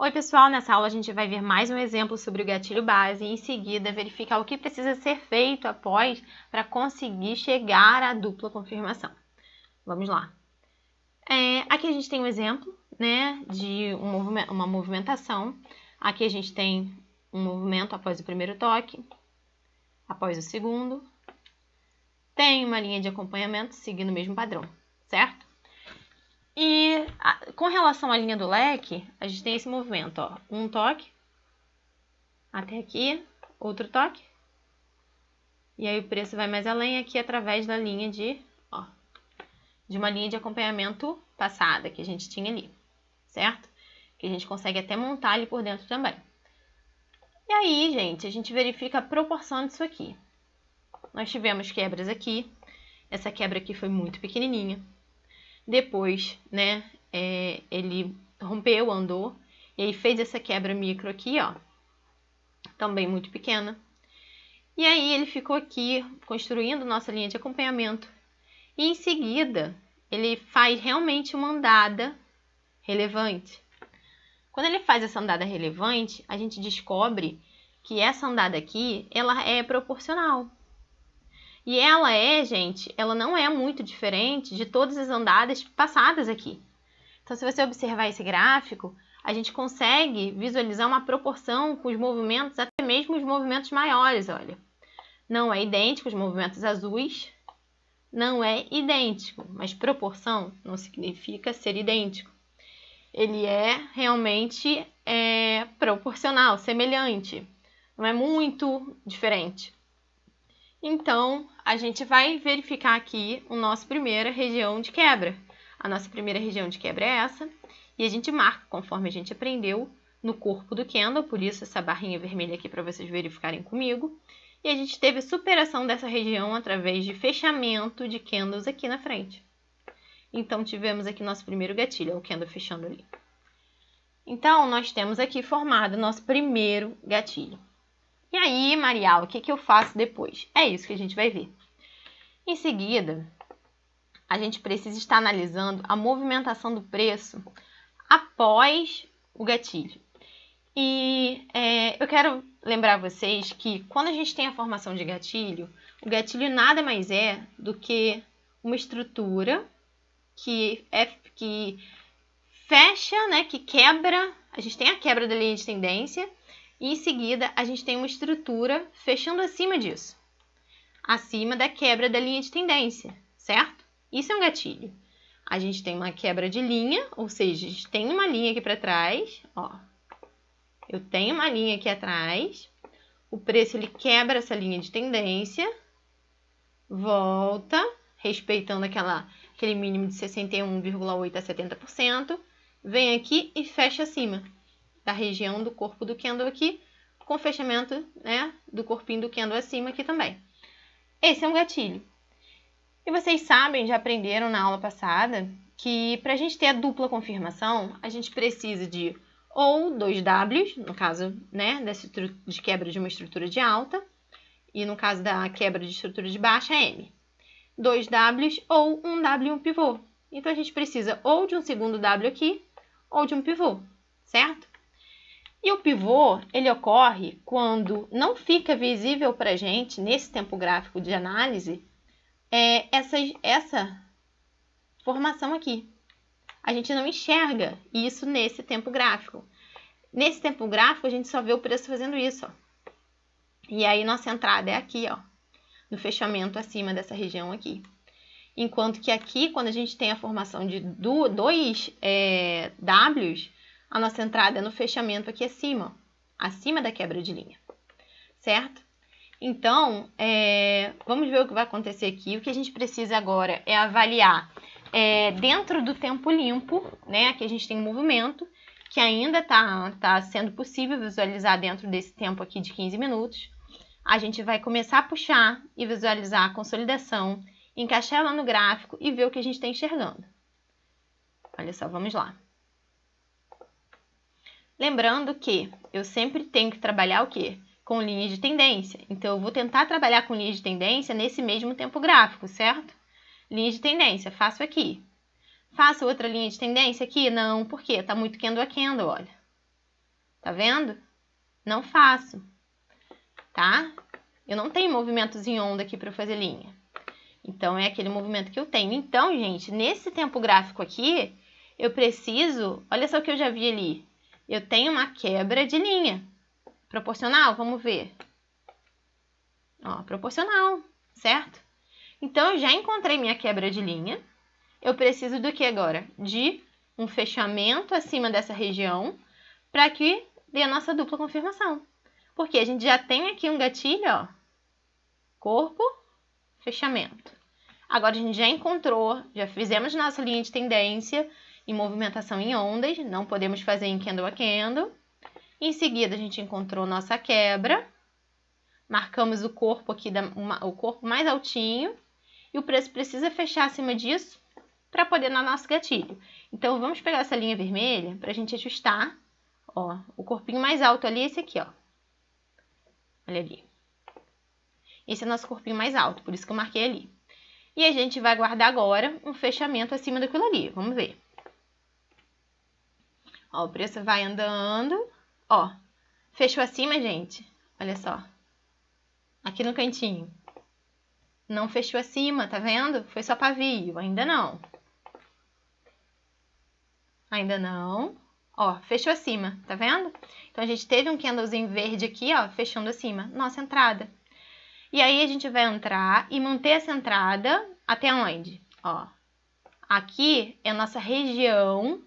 Oi pessoal, nessa aula a gente vai ver mais um exemplo sobre o gatilho base e em seguida verificar o que precisa ser feito após para conseguir chegar à dupla confirmação. Vamos lá. Aqui a gente tem um exemplo, né, de uma movimentação. Aqui a gente tem um movimento após o primeiro toque, após o segundo. Tem uma linha de acompanhamento seguindo o mesmo padrão, certo? E com relação à linha do leque, a gente tem esse movimento, ó, um toque, até aqui, outro toque, e aí o preço vai mais além aqui através da linha de uma linha de acompanhamento passada que a gente tinha ali, certo? Que a gente consegue até montar ali por dentro também. E aí, gente, a gente verifica a proporção disso aqui. Nós tivemos quebras aqui, essa quebra aqui foi muito pequenininha. Depois, né, ele rompeu, andou, e aí fez essa quebra micro aqui, ó, também muito pequena. E aí ele ficou aqui construindo nossa linha de acompanhamento. E em seguida, ele faz realmente uma andada relevante. Quando ele faz essa andada relevante, a gente descobre que essa andada aqui, ela é proporcional. E ela gente, ela não é muito diferente de todas as andadas passadas aqui. Então, se você observar esse gráfico, a gente consegue visualizar uma proporção com os movimentos, até mesmo os movimentos maiores, olha. Não é idêntico, os movimentos azuis não é idêntico, mas proporção não significa ser idêntico. Ele é realmente proporcional, semelhante, não é muito diferente. Então, a gente vai verificar aqui a nossa primeira região de quebra. A nossa primeira região de quebra é essa, e a gente marca, conforme a gente aprendeu, no corpo do candle, por isso essa barrinha vermelha aqui para vocês verificarem comigo. E a gente teve superação dessa região através de fechamento de candles aqui na frente. Então, tivemos aqui nosso primeiro gatilho, o candle fechando ali. Então, nós temos aqui formado nosso primeiro gatilho. E aí, Marial, o que eu faço depois? É isso que a gente vai ver. Em seguida, a gente precisa estar analisando a movimentação do preço após o gatilho. E eu quero lembrar vocês que quando a gente tem a formação de gatilho, o gatilho nada mais é do que uma estrutura que fecha, né, que quebra. A gente tem a quebra da linha de tendência e em seguida a gente tem uma estrutura fechando acima disso, acima da quebra da linha de tendência, certo? Isso é um gatilho. A gente tem uma quebra de linha, ou seja, a gente tem uma linha aqui para trás, ó. Eu tenho uma linha aqui atrás, o preço ele quebra essa linha de tendência, volta, respeitando aquele mínimo de 61,8% a 70%, vem aqui e fecha acima da região do corpo do candle aqui, com fechamento, né, do corpinho do candle acima aqui também. Esse é um gatilho. E vocês sabem, já aprenderam na aula passada, que para a gente ter a dupla confirmação, a gente precisa de ou 2 Ws, no caso, né, de quebra de uma estrutura de alta, e no caso da quebra de estrutura de baixa, M. 2 Ws ou um W e um pivô. Então, a gente precisa ou de um segundo W aqui, ou de um pivô, certo? E o pivô, ele ocorre quando não fica visível para a gente, nesse tempo gráfico de análise, essa formação aqui. A gente não enxerga isso nesse tempo gráfico. Nesse tempo gráfico, a gente só vê o preço fazendo isso, ó. E aí, nossa entrada é aqui, ó, no fechamento acima dessa região aqui. Enquanto que aqui, quando a gente tem a formação de dois Ws, a nossa entrada é no fechamento aqui acima, acima da quebra de linha, certo? Então, vamos ver o que vai acontecer aqui. O que a gente precisa agora é avaliar dentro do tempo limpo, né? Aqui a gente tem um movimento que ainda está sendo possível visualizar dentro desse tempo aqui de 15 minutos. A gente vai começar a puxar e visualizar a consolidação, encaixar ela no gráfico e ver o que a gente está enxergando. Olha só, vamos lá. Lembrando que eu sempre tenho que trabalhar o quê? Com linha de tendência. Então, eu vou tentar trabalhar com linha de tendência nesse mesmo tempo gráfico, certo? Linha de tendência, faço aqui. Faço outra linha de tendência aqui? Não, por quê? Tá muito candle a candle, olha. Tá vendo? Não faço, tá? Eu não tenho movimentos em onda aqui para fazer linha. Então, é aquele movimento que eu tenho. Então, gente, nesse tempo gráfico aqui, eu preciso... Olha só o que eu já vi ali. Eu tenho uma quebra de linha. Proporcional? Vamos ver. Ó, proporcional, certo? Então, eu já encontrei minha quebra de linha. Eu preciso do que agora? De um fechamento acima dessa região para que dê a nossa dupla confirmação. Porque a gente já tem aqui um gatilho, ó. Corpo, fechamento. Agora a gente já encontrou, já fizemos nossa linha de tendência em movimentação em ondas, não podemos fazer em candle a candle. Em seguida a gente encontrou nossa quebra, marcamos o corpo aqui, o corpo mais altinho, e o preço precisa fechar acima disso para poder dar nosso gatilho. Então vamos pegar essa linha vermelha para a gente ajustar, ó, o corpinho mais alto ali é esse aqui, ó. Olha ali. Esse é o nosso corpinho mais alto, por isso que eu marquei ali. E a gente vai guardar agora um fechamento acima daquilo ali. Vamos ver. Ó, o preço vai andando. Ó, fechou acima, gente. Olha só. Aqui no cantinho. Não fechou acima, tá vendo? Foi só pavio. Ainda não. Ainda não. Ó, fechou acima, tá vendo? Então, a gente teve um candlezinho verde aqui, ó, fechando acima. Nossa entrada. E aí, a gente vai entrar e manter essa entrada até onde? Ó, aqui é a nossa região.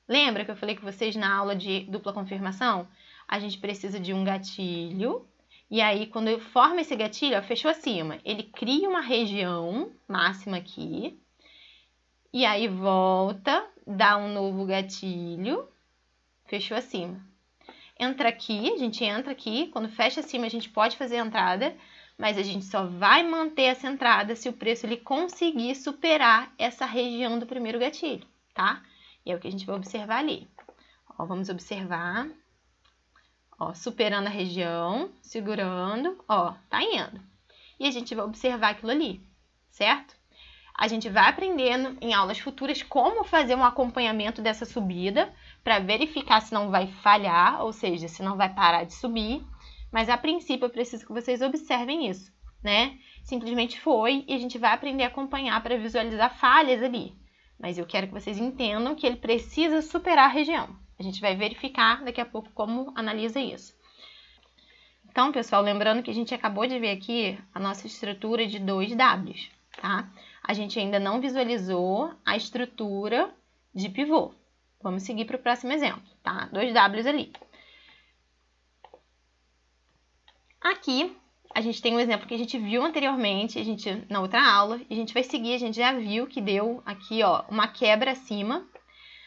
Lembra que eu falei com vocês na aula de dupla confirmação? A gente precisa de um gatilho. E aí, quando eu formo esse gatilho, ó, fechou acima. Ele cria uma região máxima aqui. E aí, volta, dá um novo gatilho. Fechou acima. Entra aqui, a gente entra aqui. Quando fecha acima, a gente pode fazer a entrada. Mas a gente só vai manter essa entrada se o preço ele conseguir superar essa região do primeiro gatilho, tá? E é o que a gente vai observar ali. Ó, vamos observar. Ó, superando a região, segurando, ó, tá indo. E a gente vai observar aquilo ali, certo? A gente vai aprendendo em aulas futuras como fazer um acompanhamento dessa subida para verificar se não vai falhar, ou seja, se não vai parar de subir. Mas a princípio eu preciso que vocês observem isso, né? Simplesmente foi e a gente vai aprender a acompanhar para visualizar falhas ali. Mas eu quero que vocês entendam que ele precisa superar a região. A gente vai verificar daqui a pouco como analisa isso. Então, pessoal, lembrando que a gente acabou de ver aqui a nossa estrutura de 2Ws, tá? A gente ainda não visualizou a estrutura de pivô. Vamos seguir para o próximo exemplo, tá? 2Ws ali. Aqui, a gente tem um exemplo que a gente viu anteriormente, na outra aula, e a gente vai seguir, a gente já viu que deu aqui, ó, uma quebra acima.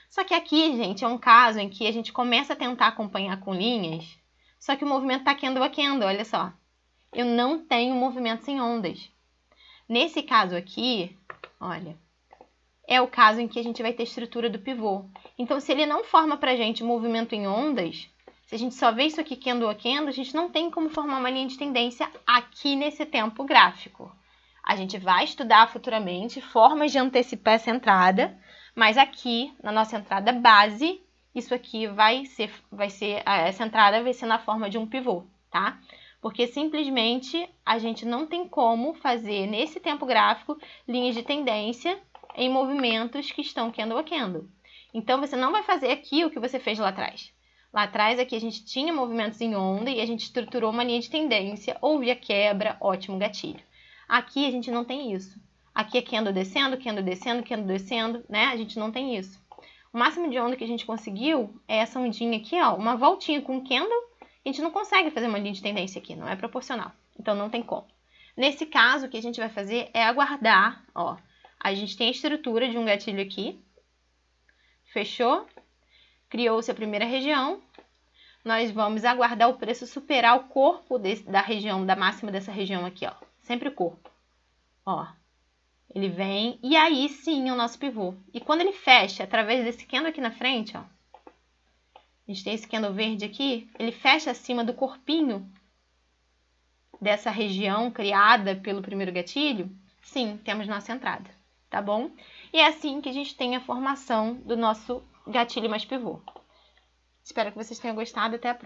Só que aqui, gente, é um caso em que a gente começa a tentar acompanhar com linhas, só que o movimento tá candle a candle, olha só. Eu não tenho movimentos em ondas. Nesse caso aqui, olha, é o caso em que a gente vai ter estrutura do pivô. Então, se ele não forma pra gente movimento em ondas, se a gente só vê isso aqui candle a candle, a gente não tem como formar uma linha de tendência aqui nesse tempo gráfico. A gente vai estudar futuramente formas de antecipar essa entrada, mas aqui, na nossa entrada base, isso aqui essa entrada vai ser na forma de um pivô, tá? Porque simplesmente a gente não tem como fazer nesse tempo gráfico linhas de tendência em movimentos que estão candle a candle. Então, você não vai fazer aqui o que você fez lá atrás. Lá atrás, aqui a gente tinha movimentos em onda e a gente estruturou uma linha de tendência, houve a quebra, ótimo gatilho. Aqui a gente não tem isso. Aqui é candle descendo, candle descendo, candle descendo, né? A gente não tem isso. O máximo de onda que a gente conseguiu é essa ondinha aqui, ó, uma voltinha com candle. A gente não consegue fazer uma linha de tendência aqui, não é proporcional. Então, não tem como. Nesse caso, o que a gente vai fazer é aguardar, ó. A gente tem a estrutura de um gatilho aqui. Fechou? Criou-se a primeira região, nós vamos aguardar o preço superar o corpo da região, da máxima dessa região aqui, ó. Sempre o corpo. Ó, ele vem e aí sim é o nosso pivô. E quando ele fecha, através desse candle aqui na frente, ó. A gente tem esse candle verde aqui, ele fecha acima do corpinho dessa região criada pelo primeiro gatilho. Sim, temos nossa entrada, tá bom? E é assim que a gente tem a formação do nosso gatilho mais pivô. Espero que vocês tenham gostado. Até a próxima.